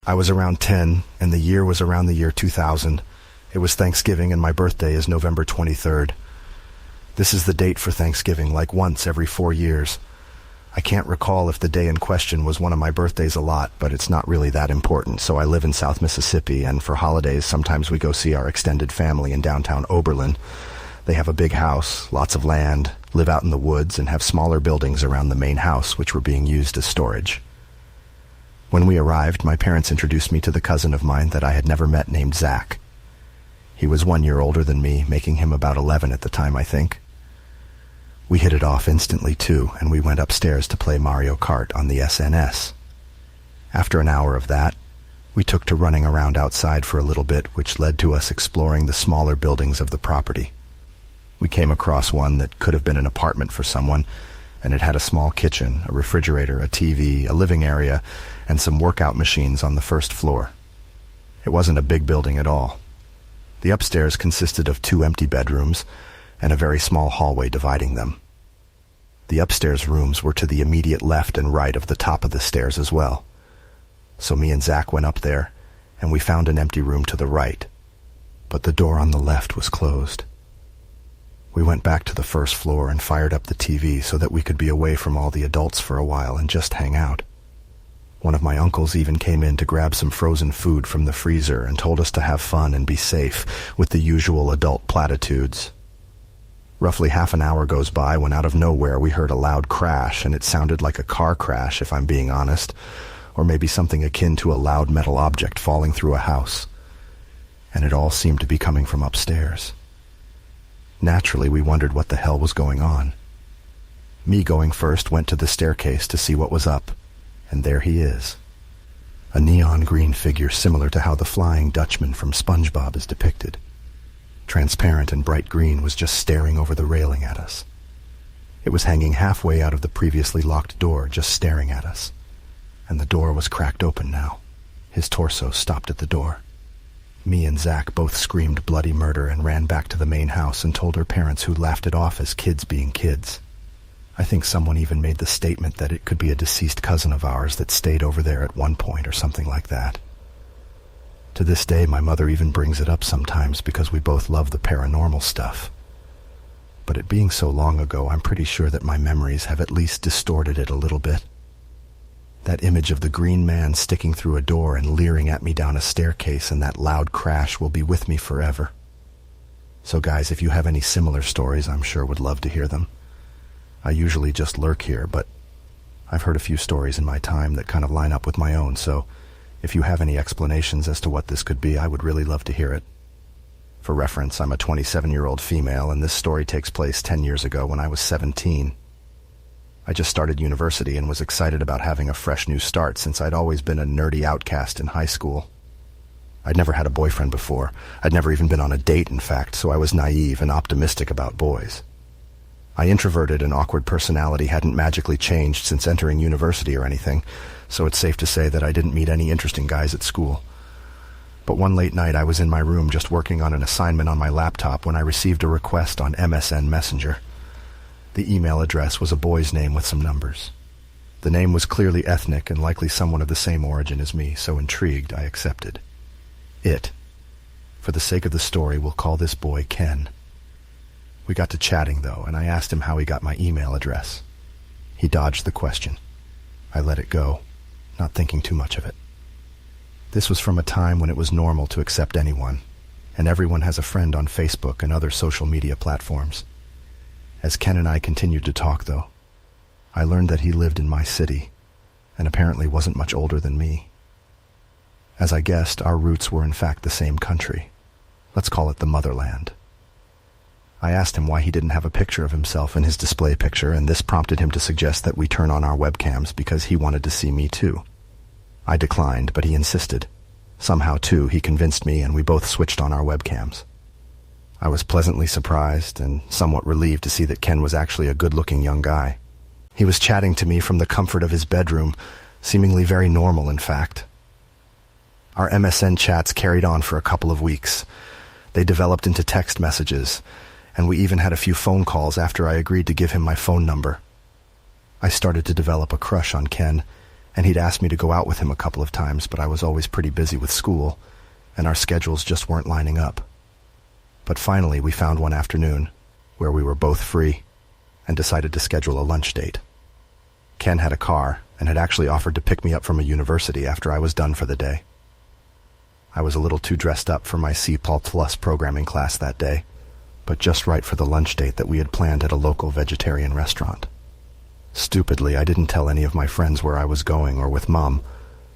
I was around 10, and the year was around the year 2000. It was Thanksgiving, and my birthday is November 23rd. This is the date for Thanksgiving, like once every 4 years. I can't recall if the day in question was one of my birthdays a lot, but it's not really that important. So I live in South Mississippi, and for holidays, sometimes we go see our extended family in downtown Oberlin. They have a big house, lots of land, live out in the woods, and have smaller buildings around the main house, which were being used as storage. When we arrived, my parents introduced me to the cousin of mine that I had never met named Zach. He was 1 year older than me, making him about 11 at the time, I think. We hit it off instantly, too, and we went upstairs to play Mario Kart on the SNS. After an hour of that, we took to running around outside for a little bit, which led to us exploring the smaller buildings of the property. We came across one that could have been an apartment for someone, and it had a small kitchen, a refrigerator, a TV, a living area, and some workout machines on the first floor. It wasn't a big building at all. The upstairs consisted of 2 empty bedrooms and a very small hallway dividing them. The upstairs rooms were to the immediate left and right of the top of the stairs as well. So me and Zach went up there, and we found an empty room to the right, but the door on the left was closed. We went back to the first floor and fired up the TV so that we could be away from all the adults for a while and just hang out. One of my uncles even came in to grab some frozen food from the freezer and told us to have fun and be safe, with the usual adult platitudes. Roughly half an hour goes by when out of nowhere we heard a loud crash, and it sounded like a car crash, if I'm being honest, or maybe something akin to a loud metal object falling through a house. And it all seemed to be coming from upstairs. Naturally, we wondered what the hell was going on. Me going first went to the staircase to see what was up, and there he is. A neon green figure similar to how the Flying Dutchman from SpongeBob is depicted. Transparent and bright green, was just staring over the railing at us. It was hanging halfway out of the previously locked door, just staring at us. And the door was cracked open now. His torso stopped at the door. Me and Zach both screamed bloody murder and ran back to the main house and told our parents, who laughed it off as kids being kids. I think someone even made the statement that it could be a deceased cousin of ours that stayed over there at one point or something like that. To this day, my mother even brings it up sometimes because we both love the paranormal stuff. But it being so long ago, I'm pretty sure that my memories have at least distorted it a little bit. That image of the green man sticking through a door and leering at me down a staircase and that loud crash will be with me forever. So guys, if you have any similar stories, I'm sure would love to hear them. I usually just lurk here, but I've heard a few stories in my time that kind of line up with my own, so if you have any explanations as to what this could be, I would really love to hear it. For reference, I'm a 27-year-old female, and this story takes place 10 years ago when I was 17. I just started university and was excited about having a fresh new start since I'd always been a nerdy outcast in high school. I'd never had a boyfriend before. I'd never even been on a date, in fact, so I was naive and optimistic about boys. My introverted and awkward personality hadn't magically changed since entering university or anything, so it's safe to say that I didn't meet any interesting guys at school. But one late night I was in my room just working on an assignment on my laptop when I received a request on MSN Messenger. The email address was a boy's name with some numbers. The name was clearly ethnic and likely someone of the same origin as me, so intrigued, I accepted. For the sake of the story, we'll call this boy Ken. We got to chatting, though, and I asked him how he got my email address. He dodged the question. I let it go, not thinking too much of it. This was from a time when it was normal to accept anyone, and everyone has a friend on Facebook and other social media platforms. As Ken and I continued to talk, though, I learned that he lived in my city, and apparently wasn't much older than me. As I guessed, our roots were in fact the same country. Let's call it the motherland. I asked him why he didn't have a picture of himself in his display picture, and this prompted him to suggest that we turn on our webcams because he wanted to see me too. I declined, but he insisted. Somehow, too, he convinced me, and we both switched on our webcams. I was pleasantly surprised and somewhat relieved to see that Ken was actually a good-looking young guy. He was chatting to me from the comfort of his bedroom, seemingly very normal, in fact. Our MSN chats carried on for a couple of weeks. They developed into text messages, and we even had a few phone calls after I agreed to give him my phone number. I started to develop a crush on Ken, and he'd asked me to go out with him a couple of times, but I was always pretty busy with school, and our schedules just weren't lining up. But finally, we found one afternoon where we were both free and decided to schedule a lunch date. Ken had a car and had actually offered to pick me up from a university after I was done for the day. I was a little too dressed up for my C++ programming class that day, but just right for the lunch date that we had planned at a local vegetarian restaurant. Stupidly, I didn't tell any of my friends where I was going or with Mom,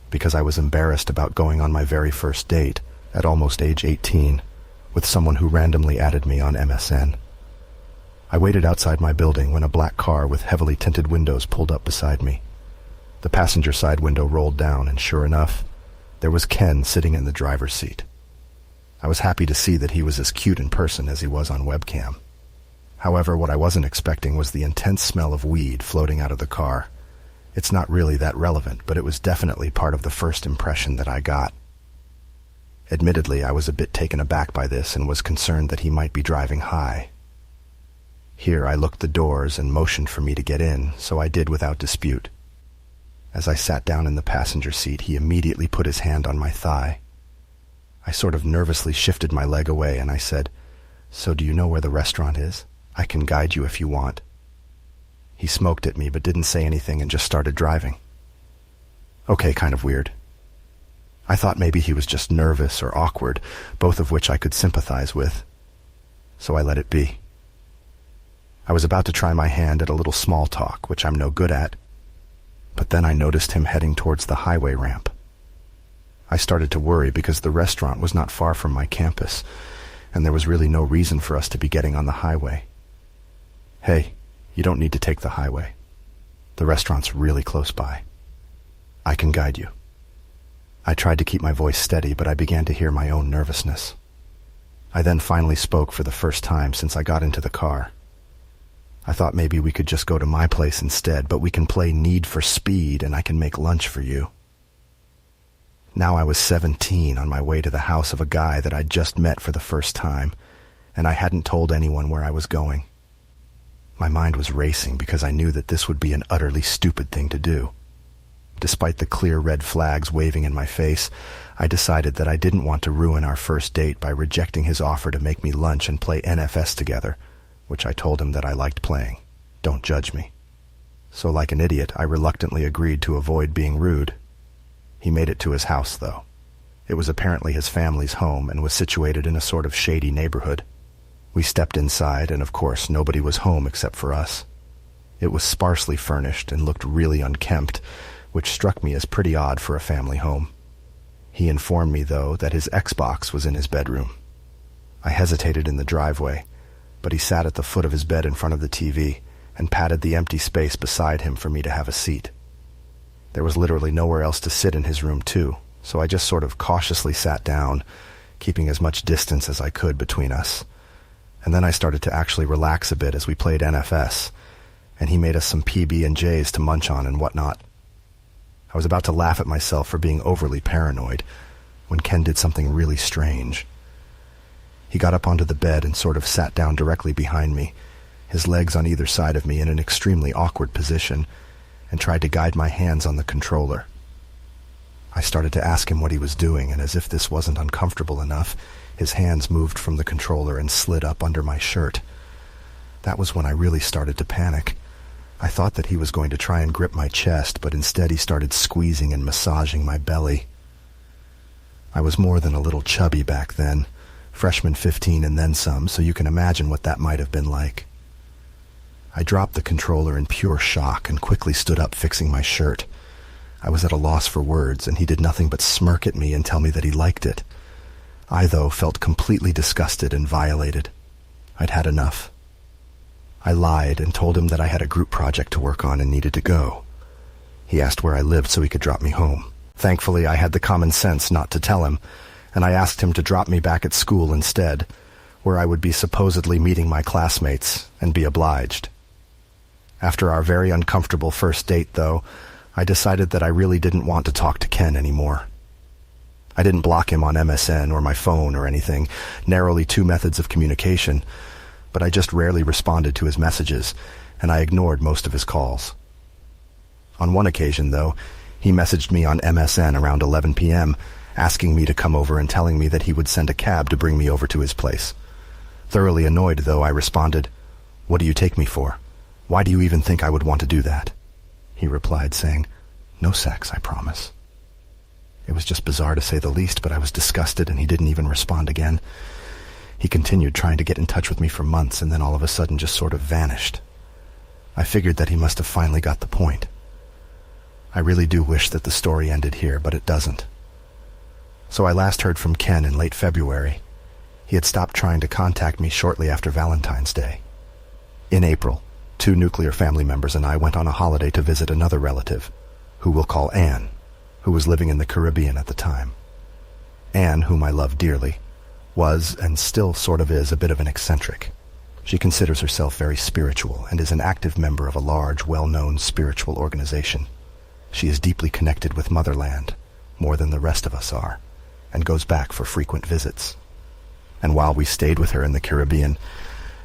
because I was embarrassed about going on my very first date, at almost age 18, with someone who randomly added me on MSN. I waited outside my building when a black car with heavily tinted windows pulled up beside me. The passenger side window rolled down, and sure enough, there was Ken sitting in the driver's seat. I was happy to see that he was as cute in person as he was on webcam. However, what I wasn't expecting was the intense smell of weed floating out of the car. It's not really that relevant, but it was definitely part of the first impression that I got. Admittedly, I was a bit taken aback by this and was concerned that he might be driving high. Here I looked the doors and motioned for me to get in, so I did without dispute. As I sat down in the passenger seat, he immediately put his hand on my thigh. I sort of nervously shifted my leg away and I said, "So do you know where the restaurant is? I can guide you if you want." He smoked at me but didn't say anything and just started driving. Okay, kind of weird. I thought maybe he was just nervous or awkward, both of which I could sympathize with. So I let it be. I was about to try my hand at a little small talk, which I'm no good at, but then I noticed him heading towards the highway ramp. I started to worry because the restaurant was not far from my campus, and there was really no reason for us to be getting on the highway. "Hey, you don't need to take the highway. The restaurant's really close by. I can guide you." I tried to keep my voice steady, but I began to hear my own nervousness. I then finally spoke for the first time since I got into the car. I thought maybe we could just go to my place instead, but we can play Need for Speed and I can make lunch for you. Now I was 17 on my way to the house of a guy that I'd just met for the first time, and I hadn't told anyone where I was going. My mind was racing because I knew that this would be an utterly stupid thing to do. Despite the clear red flags waving in my face, I decided that I didn't want to ruin our first date by rejecting his offer to make me lunch and play NFS together, which I told him that I liked playing. Don't judge me. So like an idiot, I reluctantly agreed to avoid being rude. He made it to his house, though. It was apparently his family's home and was situated in a sort of shady neighborhood. We stepped inside, and of course nobody was home except for us. It was sparsely furnished and looked really unkempt, which struck me as pretty odd for a family home. He informed me, though, that his Xbox was in his bedroom. I hesitated in the driveway, but he sat at the foot of his bed in front of the TV and patted the empty space beside him for me to have a seat. There was literally nowhere else to sit in his room, too, so I just sort of cautiously sat down, keeping as much distance as I could between us. And then I started to actually relax a bit as we played NFS, and he made us some PB&Js to munch on and whatnot. I was about to laugh at myself for being overly paranoid when Ken did something really strange. He got up onto the bed and sort of sat down directly behind me, his legs on either side of me in an extremely awkward position, and tried to guide my hands on the controller. I started to ask him what he was doing, and as if this wasn't uncomfortable enough, his hands moved from the controller and slid up under my shirt. That was when I really started to panic. I thought that he was going to try and grip my chest, but instead he started squeezing and massaging my belly. I was more than a little chubby back then, freshman 15 and then some, so you can imagine what that might have been like. I dropped the controller in pure shock and quickly stood up, fixing my shirt. I was at a loss for words, and he did nothing but smirk at me and tell me that he liked it. I, though, felt completely disgusted and violated. I'd had enough. I lied and told him that I had a group project to work on and needed to go. He asked where I lived so he could drop me home. Thankfully, I had the common sense not to tell him, and I asked him to drop me back at school instead, where I would be supposedly meeting my classmates and be obliged. After our very uncomfortable first date, though, I decided that I really didn't want to talk to Ken anymore. I didn't block him on MSN or my phone or anything, narrowly two methods of communication, but I just rarely responded to his messages, and I ignored most of his calls. On one occasion, though, He messaged me on MSN around 11 p.m., asking me to come over and telling me that he would send a cab to bring me over to his place. Thoroughly annoyed, though, I responded, "What do you take me for? Why do you even think I would want to do that?" He replied, saying, "No sex, I promise." It was just bizarre to say the least, but I was disgusted and he didn't even respond again. He continued trying to get in touch with me for months and then all of a sudden just sort of vanished. I figured that he must have finally got the point. I really do wish that the story ended here, but it doesn't. So I last heard from Ken in late February. He had stopped trying to contact me shortly after Valentine's Day. In April, 2 nuclear family members and I went on a holiday to visit another relative, who we'll call Anne, who was living in the Caribbean at the time. Anne, whom I love dearly, was, and still sort of is, a bit of an eccentric. She considers herself very spiritual and is an active member of a large, well-known spiritual organization. She is deeply connected with Motherland, more than the rest of us are, and goes back for frequent visits. And while we stayed with her in the Caribbean,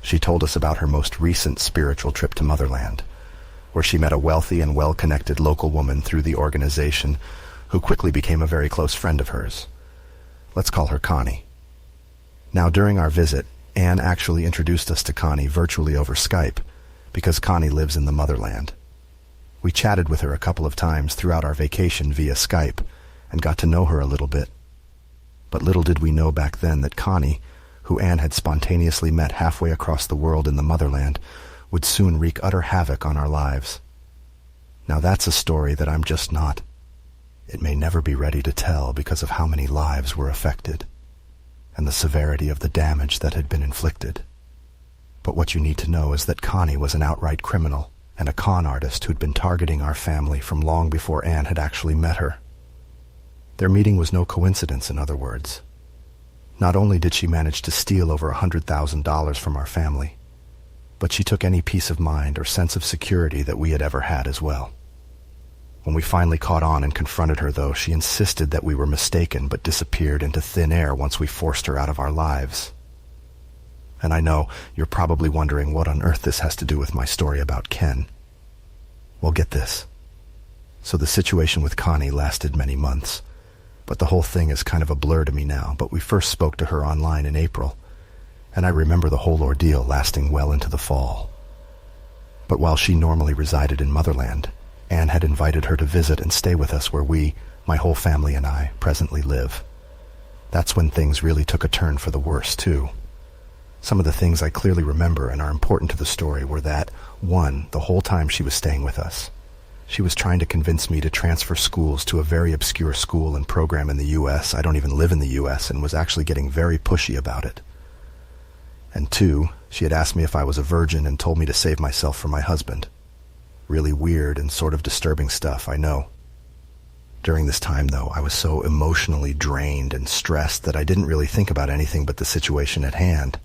she told us about her most recent spiritual trip to Motherland, where she met a wealthy and well-connected local woman through the organization who quickly became a very close friend of hers. Let's call her Connie. Now, during our visit, Anne actually introduced us to Connie virtually over Skype, because Connie lives in the Motherland. We chatted with her a couple of times throughout our vacation via Skype and got to know her a little bit. But little did we know back then that Connie, who Anne had spontaneously met halfway across the world in the Motherland, would soon wreak utter havoc on our lives. Now that's a story that I'm just not. It may never be ready to tell because of how many lives were affected and the severity of the damage that had been inflicted. But what you need to know is that Connie was an outright criminal and a con artist who'd been targeting our family from long before Anne had actually met her. Their meeting was no coincidence, in other words. Not only did she manage to steal over $100,000 from our family, but she took any peace of mind or sense of security that we had ever had as well. When we finally caught on and confronted her, though, she insisted that we were mistaken but disappeared into thin air once we forced her out of our lives. And I know you're probably wondering what on earth this has to do with my story about Ken. Well, get this. So the situation with Connie lasted many months, but the whole thing is kind of a blur to me now. But we first spoke to her online in April, and I remember the whole ordeal lasting well into the fall. But while she normally resided in Motherland, Anne had invited her to visit and stay with us where we, my whole family and I, presently live. That's when things really took a turn for the worse, too. Some of the things I clearly remember and are important to the story were that, 1, the whole time she was staying with us, she was trying to convince me to transfer schools to a very obscure school and program in the U.S. I don't even live in the U.S. and was actually getting very pushy about it. And 2, she had asked me if I was a virgin and told me to save myself for my husband. Really weird and sort of disturbing stuff, I know. During this time, though, I was so emotionally drained and stressed that I didn't really think about anything but the situation at hand.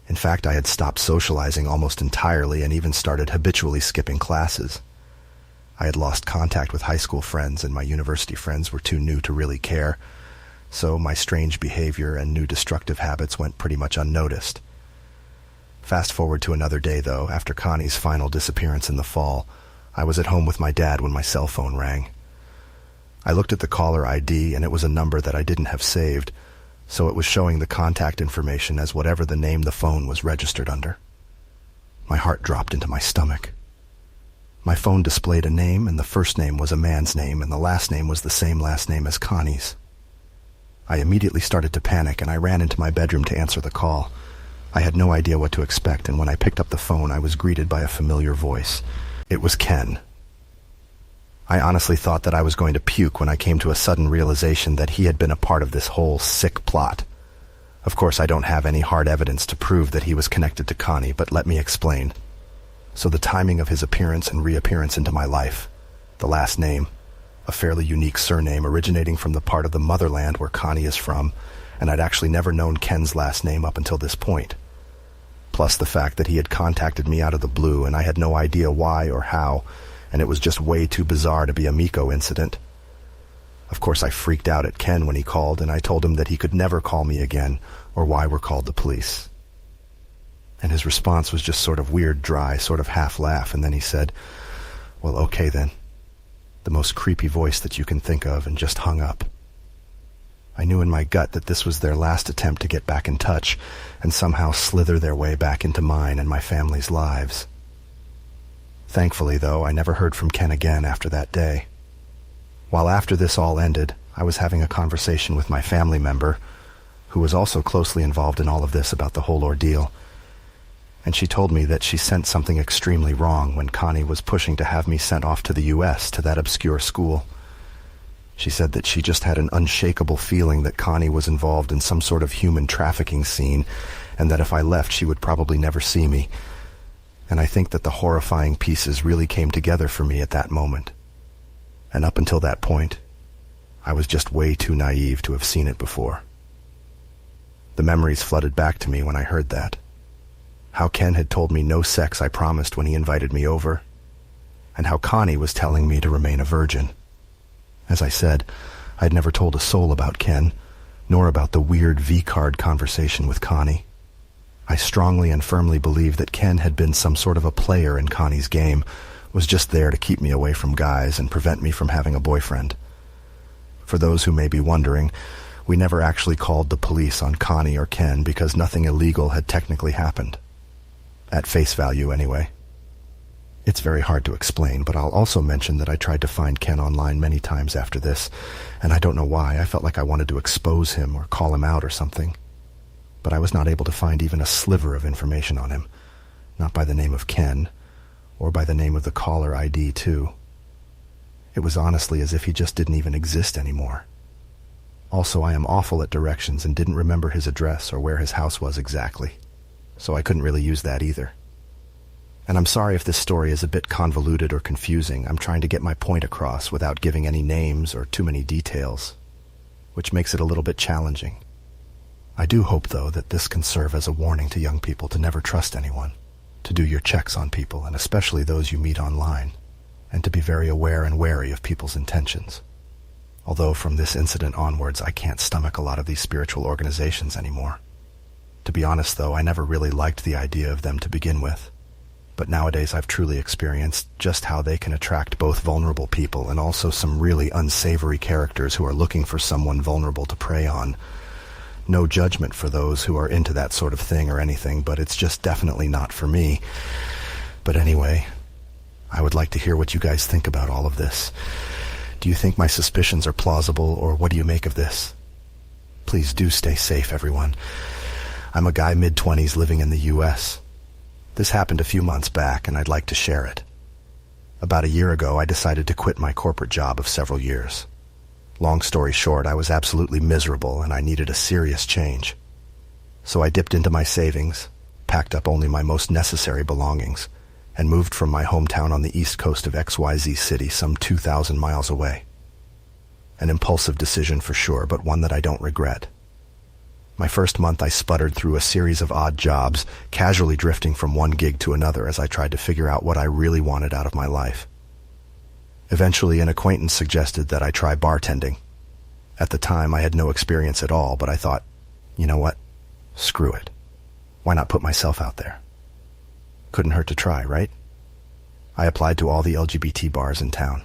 In fact, I had stopped socializing almost entirely and even started habitually skipping classes. I had lost contact with high school friends, and my university friends were too new to really care, so my strange behavior and new destructive habits went pretty much unnoticed. Fast forward to another day, though, after Connie's final disappearance in the fall, I was at home with my dad when my cell phone rang. I looked at the caller ID, and it was a number that I didn't have saved, so it was showing the contact information as whatever the name the phone was registered under. My heart dropped into my stomach. My phone displayed a name, and the first name was a man's name, and the last name was the same last name as Connie's. I immediately started to panic, and I ran into my bedroom to answer the call. I had no idea what to expect, and when I picked up the phone, I was greeted by a familiar voice. It was Ken. I honestly thought that I was going to puke when I came to a sudden realization that he had been a part of this whole sick plot. Of course, I don't have any hard evidence to prove that he was connected to Connie, but let me explain. So the timing of his appearance and reappearance into my life, the last name, a fairly unique surname originating from the part of the Motherland where Connie is from, and I'd actually never known Ken's last name up until this point. Plus the fact that he had contacted me out of the blue and I had no idea why or how, and it was just way too bizarre to be a Miko incident. Of course, I freaked out at Ken when he called, and I told him that he could never call me again, or why we're called the police. And his response was just sort of weird, dry, sort of half laugh, and then he said, "Well, okay then. the most creepy voice that you can think of, and just hung up. I knew in my gut that this was their last attempt to get back in touch and somehow slither their way back into mine and my family's lives. Thankfully, though, I never heard from Ken again after that day. While after this all ended, I was having a conversation with my family member, who was also closely involved in all of this, about the whole ordeal. And she told me that she sensed something extremely wrong when Connie was pushing to have me sent off to the U.S. to that obscure school. She said that she just had an unshakable feeling that Connie was involved in some sort of human trafficking scene, and that if I left, she would probably never see me. And I think that the horrifying pieces really came together for me at that moment. And up until that point, I was just way too naive to have seen it before. The memories flooded back to me when I heard that. How Ken had told me no sex, I promised, when he invited me over, and how Connie was telling me to remain a virgin. As I said, I'd never told a soul about Ken, nor about the weird V-card conversation with Connie. I strongly and firmly believed that Ken had been some sort of a player in Connie's game, was just there to keep me away from guys and prevent me from having a boyfriend. For those who may be wondering, we never actually called the police on Connie or Ken because nothing illegal had technically happened. At face value, anyway. It's very hard to explain, but I'll also mention that I tried to find Ken online many times after this, and I don't know why. I felt like I wanted to expose him or call him out or something. But I was not able to find even a sliver of information on him, not by the name of Ken, or by the name of the caller ID, too. It was honestly as if he just didn't even exist anymore. Also, I am awful at directions and didn't remember his address or where his house was exactly, so I couldn't really use that either. And I'm sorry if this story is a bit convoluted or confusing. I'm trying to get my point across without giving any names or too many details, which makes it a little bit challenging. I do hope, though, that this can serve as a warning to young people to never trust anyone, to do your checks on people, and especially those you meet online, and to be very aware and wary of people's intentions. Although from this incident onwards, I can't stomach a lot of these spiritual organizations anymore. To be honest, though, I never really liked the idea of them to begin with. But nowadays I've truly experienced just how they can attract both vulnerable people and also some really unsavory characters who are looking for someone vulnerable to prey on. No judgment for those who are into that sort of thing or anything, but it's just definitely not for me. But anyway, I would like to hear what you guys think about all of this. Do you think my suspicions are plausible, or what do you make of this? Please do stay safe, everyone. I'm a guy mid-20s living in the U.S. This happened a few months back, and I'd like to share it. About a year ago, I decided to quit my corporate job of several years. Long story short, I was absolutely miserable, and I needed a serious change. So I dipped into my savings, packed up only my most necessary belongings, and moved from my hometown on the east coast of XYZ City, some 2,000 miles away. An impulsive decision for sure, but one that I don't regret. My first month, I sputtered through a series of odd jobs, casually drifting from one gig to another as I tried to figure out what I really wanted out of my life. Eventually, an acquaintance suggested that I try bartending. At the time, I had no experience at all, but I thought, you know what? Screw it. Why not put myself out there? Couldn't hurt to try, right? I applied to all the LGBT bars in town.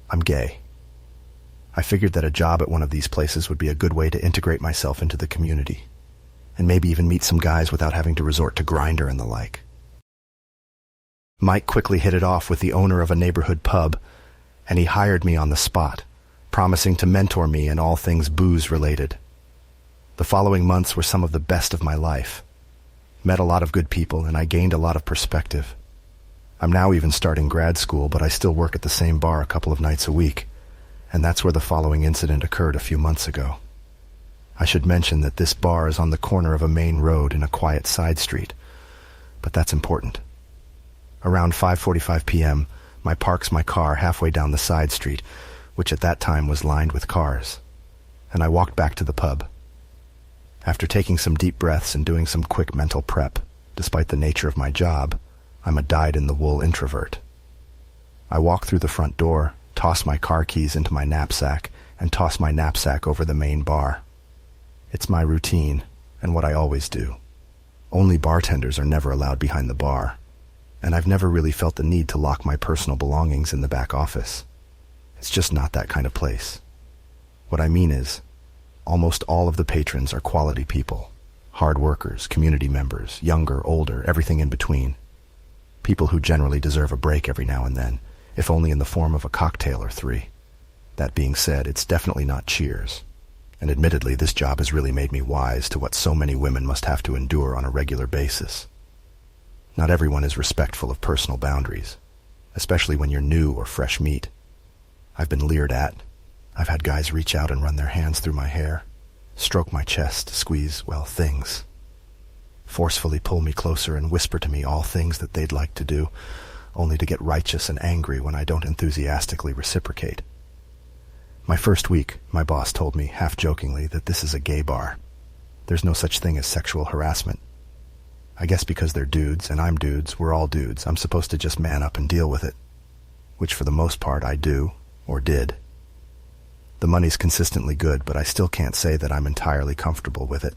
I'm gay. I figured that a job at one of these places would be a good way to integrate myself into the community, and maybe even meet some guys without having to resort to Grindr and the like. Mike quickly hit it off with the owner of a neighborhood pub, and he hired me on the spot, promising to mentor me in all things booze-related. The following months were some of the best of my life. Met a lot of good people, and I gained a lot of perspective. I'm now even starting grad school, but I still work at the same bar a couple of nights a week. And that's where the following incident occurred a few months ago. I should mention that this bar is on the corner of a main road in a quiet side street, but that's important. Around 5:45 p.m., I parks my car halfway down the side street, which at that time was lined with cars, and I walked back to the pub. After taking some deep breaths and doing some quick mental prep, despite the nature of my job, I'm a dyed-in-the-wool introvert. I walk through the front door, toss my car keys into my knapsack, and toss my knapsack over the main bar. It's my routine, and what I always do. Only bartenders are never allowed behind the bar, and I've never really felt the need to lock my personal belongings in the back office. It's just not that kind of place. What I mean is, almost all of the patrons are quality people. Hard workers, community members, younger, older, everything in between. People who generally deserve a break every now and then, if only in the form of a cocktail or three. That being said, it's definitely not Cheers. And admittedly, this job has really made me wise to what so many women must have to endure on a regular basis. Not everyone is respectful of personal boundaries, especially when you're new or fresh meat. I've been leered at. I've had guys reach out and run their hands through my hair, stroke my chest, squeeze, well, things. Forcefully pull me closer and whisper to me all things that they'd like to do, only to get righteous and angry when I don't enthusiastically reciprocate. My first week, my boss told me, half-jokingly, that this is a gay bar. There's no such thing as sexual harassment. I guess because they're dudes, and I'm dudes, we're all dudes, I'm supposed to just man up and deal with it. Which for the most part I do, or did. The money's consistently good, but I still can't say that I'm entirely comfortable with it.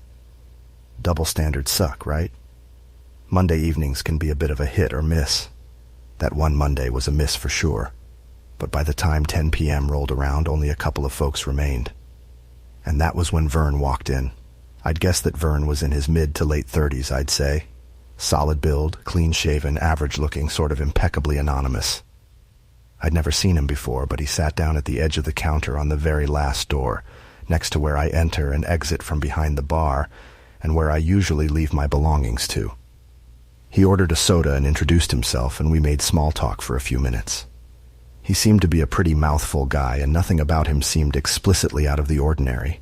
Double standards suck, right? Monday evenings can be a bit of a hit or miss. That one Monday was a miss for sure. But by the time 10 p.m. rolled around, only a couple of folks remained. And that was when Vern walked in. I'd guess that Vern was in his mid to late 30s, I'd say. Solid build, clean-shaven, average-looking, sort of impeccably anonymous. I'd never seen him before, but he sat down at the edge of the counter on the very last door, next to where I enter and exit from behind the bar, and where I usually leave my belongings to. He ordered a soda and introduced himself, and we made small talk for a few minutes. He seemed to be a pretty mouthful guy, and nothing about him seemed explicitly out of the ordinary.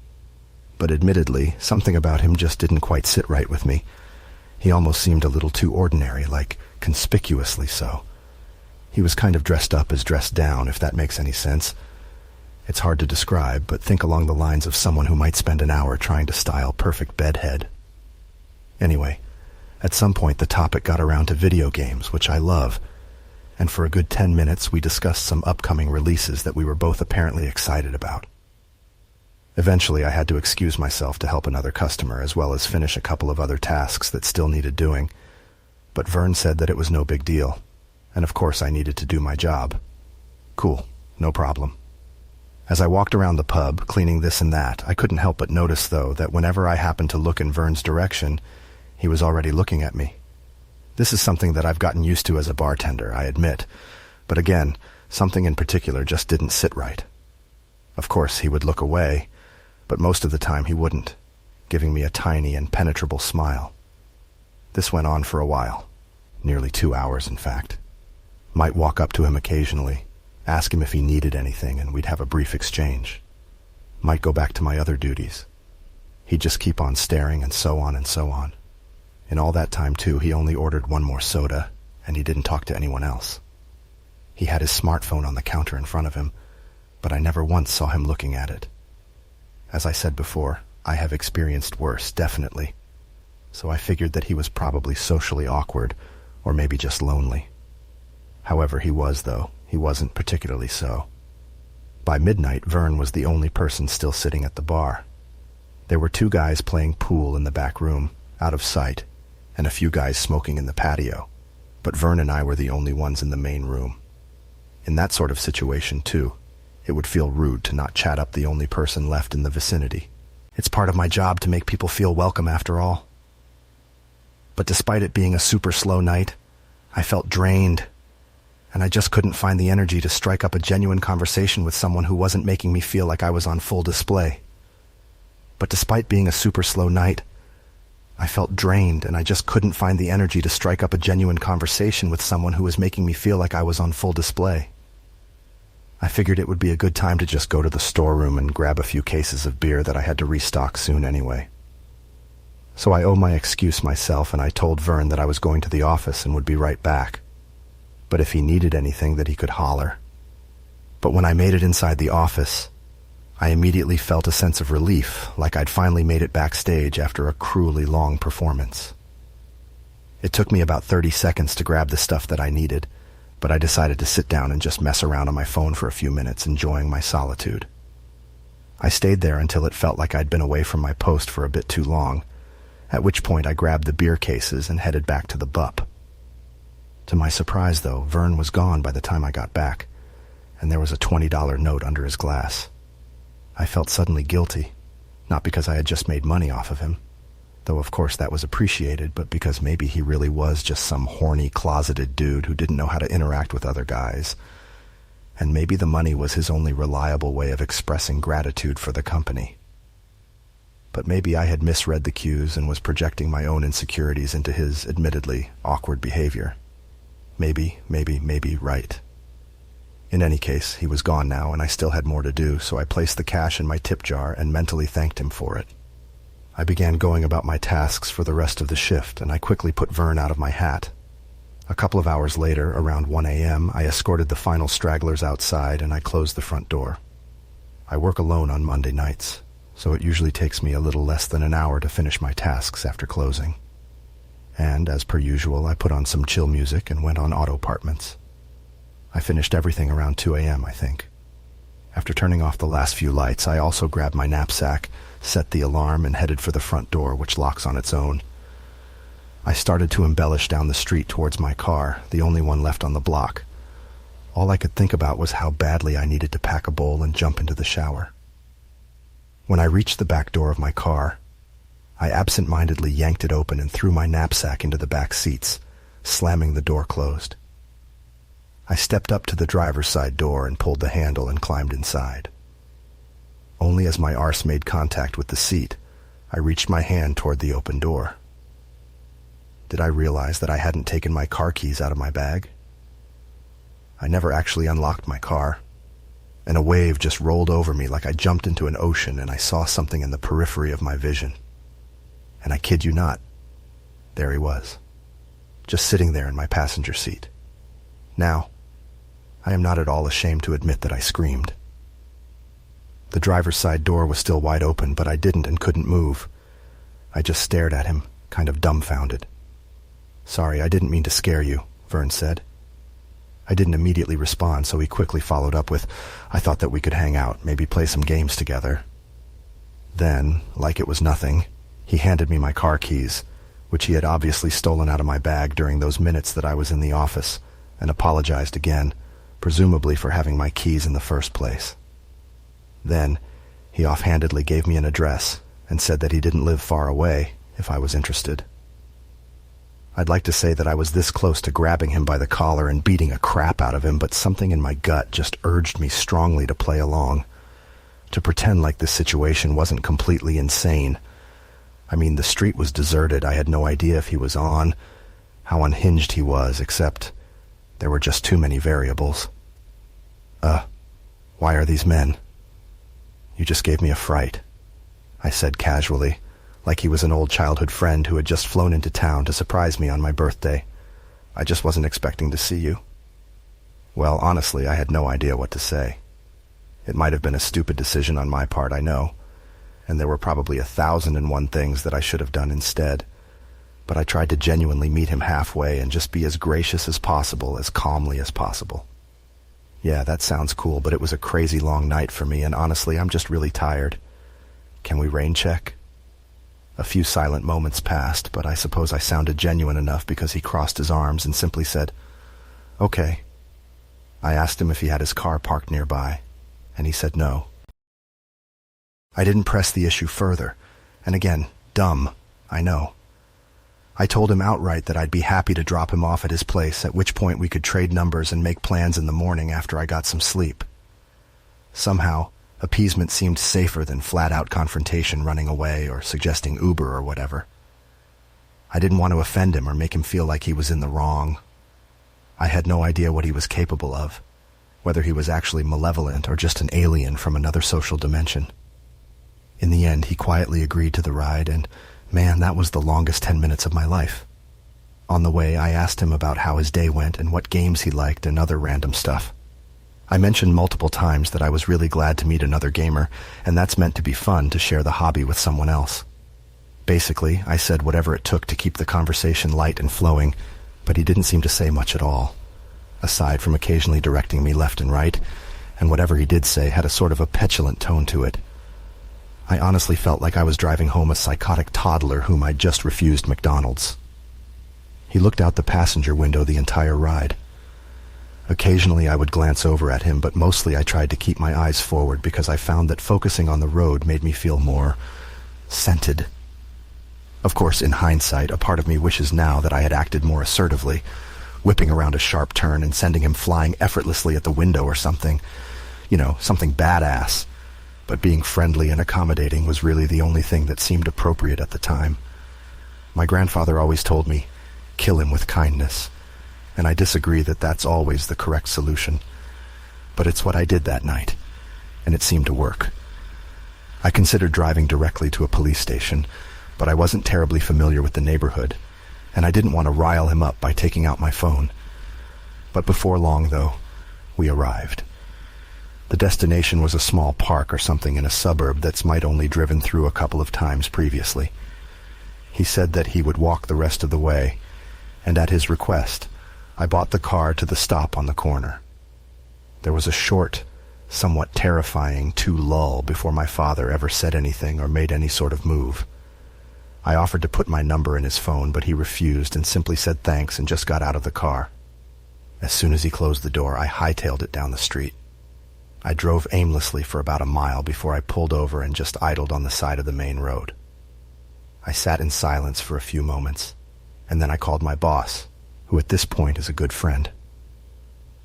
But admittedly, something about him just didn't quite sit right with me. He almost seemed a little too ordinary, like conspicuously so. He was kind of dressed up as dressed down, if that makes any sense. It's hard to describe, but think along the lines of someone who might spend an hour trying to style perfect bedhead. Anyway, at some point the topic got around to video games, which I love, and for a good 10 minutes we discussed some upcoming releases that we were both apparently excited about. Eventually I had to excuse myself to help another customer, as well as finish a couple of other tasks that still needed doing, but Vern said that it was no big deal, and of course I needed to do my job. Cool, no problem. As I walked around the pub, cleaning this and that, I couldn't help but notice, though, that whenever I happened to look in Vern's direction, he was already looking at me. This is something that I've gotten used to as a bartender, I admit, but again, something in particular just didn't sit right. Of course, he would look away, but most of the time he wouldn't, giving me a tiny and penetrable smile. This went on for a while, nearly 2 hours, in fact. Might walk up to him occasionally, ask him if he needed anything, and we'd have a brief exchange. Might go back to my other duties. He'd just keep on staring, and so on and so on. In all that time, too, he only ordered one more soda, and he didn't talk to anyone else. He had his smartphone on the counter in front of him, but I never once saw him looking at it. As I said before, I have experienced worse, definitely. So I figured that he was probably socially awkward, or maybe just lonely. However he was, though, he wasn't particularly so. By midnight, Vern was the only person still sitting at the bar. There were 2 guys playing pool in the back room, out of sight, and a few guys smoking in the patio, but Vern and I were the only ones in the main room. In that sort of situation, too, it would feel rude to not chat up the only person left in the vicinity. It's part of my job to make people feel welcome, after all. But despite it being a super slow night, I felt drained, and I just couldn't find the energy to strike up a genuine conversation with someone who wasn't making me feel like I was on full display. But despite being a super slow night, I felt drained, and I just couldn't find the energy to strike up a genuine conversation with someone who was making me feel like I was on full display. I figured it would be a good time to just go to the storeroom and grab a few cases of beer that I had to restock soon anyway. So I owe my excuse myself, and I told Vern that I was going to the office and would be right back. But if he needed anything, that he could holler. But when I made it inside the office, I immediately felt a sense of relief, like I'd finally made it backstage after a cruelly long performance. It took me about 30 seconds to grab the stuff that I needed, but I decided to sit down and just mess around on my phone for a few minutes, enjoying my solitude. I stayed there until it felt like I'd been away from my post for a bit too long, at which point I grabbed the beer cases and headed back to the BUP. To my surprise, though, Vern was gone by the time I got back, and there was a $20 note under his glass. I felt suddenly guilty, not because I had just made money off of him, though of course that was appreciated, but because maybe he really was just some horny, closeted dude who didn't know how to interact with other guys. And maybe the money was his only reliable way of expressing gratitude for the company. But maybe I had misread the cues and was projecting my own insecurities into his, admittedly, awkward behavior. Maybe right. In any case, he was gone now, and I still had more to do, so I placed the cash in my tip jar and mentally thanked him for it. I began going about my tasks for the rest of the shift, and I quickly put Vern out of my hat. A couple of hours later, around 1 a.m., I escorted the final stragglers outside, and I closed the front door. I work alone on Monday nights, so it usually takes me a little less than an hour to finish my tasks after closing. And, as per usual, I put on some chill music and went on autopartments. I finished everything around 2 a.m., I think. After turning off the last few lights, I also grabbed my knapsack, set the alarm, and headed for the front door, which locks on its own. I started to embellish down the street towards my car, the only one left on the block. All I could think about was how badly I needed to pack a bowl and jump into the shower. When I reached the back door of my car, I absent-mindedly yanked it open and threw my knapsack into the back seats, slamming the door closed. I stepped up to the driver's side door and pulled the handle and climbed inside. Only as my arse made contact with the seat, I reached my hand toward the open door. Did I realize that I hadn't taken my car keys out of my bag? I never actually unlocked my car, and a wave just rolled over me like I jumped into an ocean and I saw something in the periphery of my vision. And I kid you not, there he was, just sitting there in my passenger seat. Now, I am not at all ashamed to admit that I screamed. The driver's side door was still wide open, but I didn't and couldn't move. I just stared at him, kind of dumbfounded. "Sorry, I didn't mean to scare you," Vern said. I didn't immediately respond, so he quickly followed up with, "I thought that we could hang out, maybe play some games together." Then, like it was nothing, he handed me my car keys, which he had obviously stolen out of my bag during those minutes that I was in the office, and apologized again, presumably for having my keys in the first place. Then, he offhandedly gave me an address and said that he didn't live far away if I was interested. I'd like to say that I was this close to grabbing him by the collar and beating a crap out of him, but something in my gut just urged me strongly to play along, to pretend like this situation wasn't completely insane. I mean, the street was deserted. I had no idea if he was on, how unhinged he was, except there were just too many variables. Why are these men?" "You just gave me a fright," I said casually, like he was an old childhood friend who had just flown into town to surprise me on my birthday. "I just wasn't expecting to see you." Well, honestly, I had no idea what to say. It might have been a stupid decision on my part, I know, and there were probably 1,001 things that I should have done instead, but I tried to genuinely meet him halfway and just be as gracious as possible, as calmly as possible. "Yeah, that sounds cool, but it was a crazy long night for me, and honestly, I'm just really tired. Can we rain check?" A few silent moments passed, but I suppose I sounded genuine enough because he crossed his arms and simply said, "Okay." I asked him if he had his car parked nearby, and he said no. I didn't press the issue further, and again, dumb, I know. I told him outright that I'd be happy to drop him off at his place, at which point we could trade numbers and make plans in the morning after I got some sleep. Somehow, appeasement seemed safer than flat-out confrontation, running away, or suggesting Uber or whatever. I didn't want to offend him or make him feel like he was in the wrong. I had no idea what he was capable of, whether he was actually malevolent or just an alien from another social dimension. In the end, he quietly agreed to the ride, and man, that was the longest 10 minutes of my life. On the way, I asked him about how his day went and what games he liked and other random stuff. I mentioned multiple times that I was really glad to meet another gamer, and that's meant to be fun to share the hobby with someone else. Basically, I said whatever it took to keep the conversation light and flowing, but he didn't seem to say much at all, aside from occasionally directing me left and right, and whatever he did say had a sort of a petulant tone to it. I honestly felt like I was driving home a psychotic toddler whom I'd just refused McDonald's. He looked out the passenger window the entire ride. Occasionally I would glance over at him, but mostly I tried to keep my eyes forward because I found that focusing on the road made me feel more scented. Of course, in hindsight, a part of me wishes now that I had acted more assertively, whipping around a sharp turn and sending him flying effortlessly at the window or something. Something badass. But being friendly and accommodating was really the only thing that seemed appropriate at the time. My grandfather always told me, kill him with kindness, and I disagree that that's always the correct solution. But it's what I did that night, and it seemed to work. I considered driving directly to a police station, but I wasn't terribly familiar with the neighborhood, and I didn't want to rile him up by taking out my phone. But before long, though, we arrived. The destination was a small park or something in a suburb that's might only driven through a couple of times previously. He said that he would walk the rest of the way, and at his request, I bought the car to the stop on the corner. There was a short, somewhat terrifying lull before my father ever said anything or made any sort of move. I offered to put my number in his phone, but he refused and simply said thanks and just got out of the car. As soon as he closed the door, I hightailed it down the street. I drove aimlessly for about a mile before I pulled over and just idled on the side of the main road. I sat in silence for a few moments, and then I called my boss, who at this point is a good friend.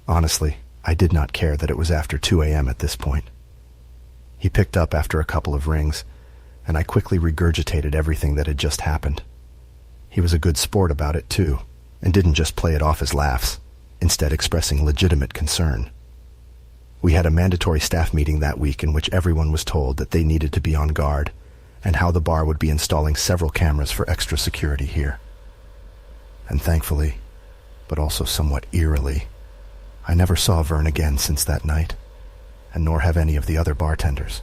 Honestly, I did not care that it was after 2 a.m. at this point. He picked up after a couple of rings, and I quickly regurgitated everything that had just happened. He was a good sport about it, too, and didn't just play it off as laughs, instead expressing legitimate concern. We had a mandatory staff meeting that week in which everyone was told that they needed to be on guard, and how the bar would be installing several cameras for extra security here. And thankfully, but also somewhat eerily, I never saw Vern again since that night, and nor have any of the other bartenders.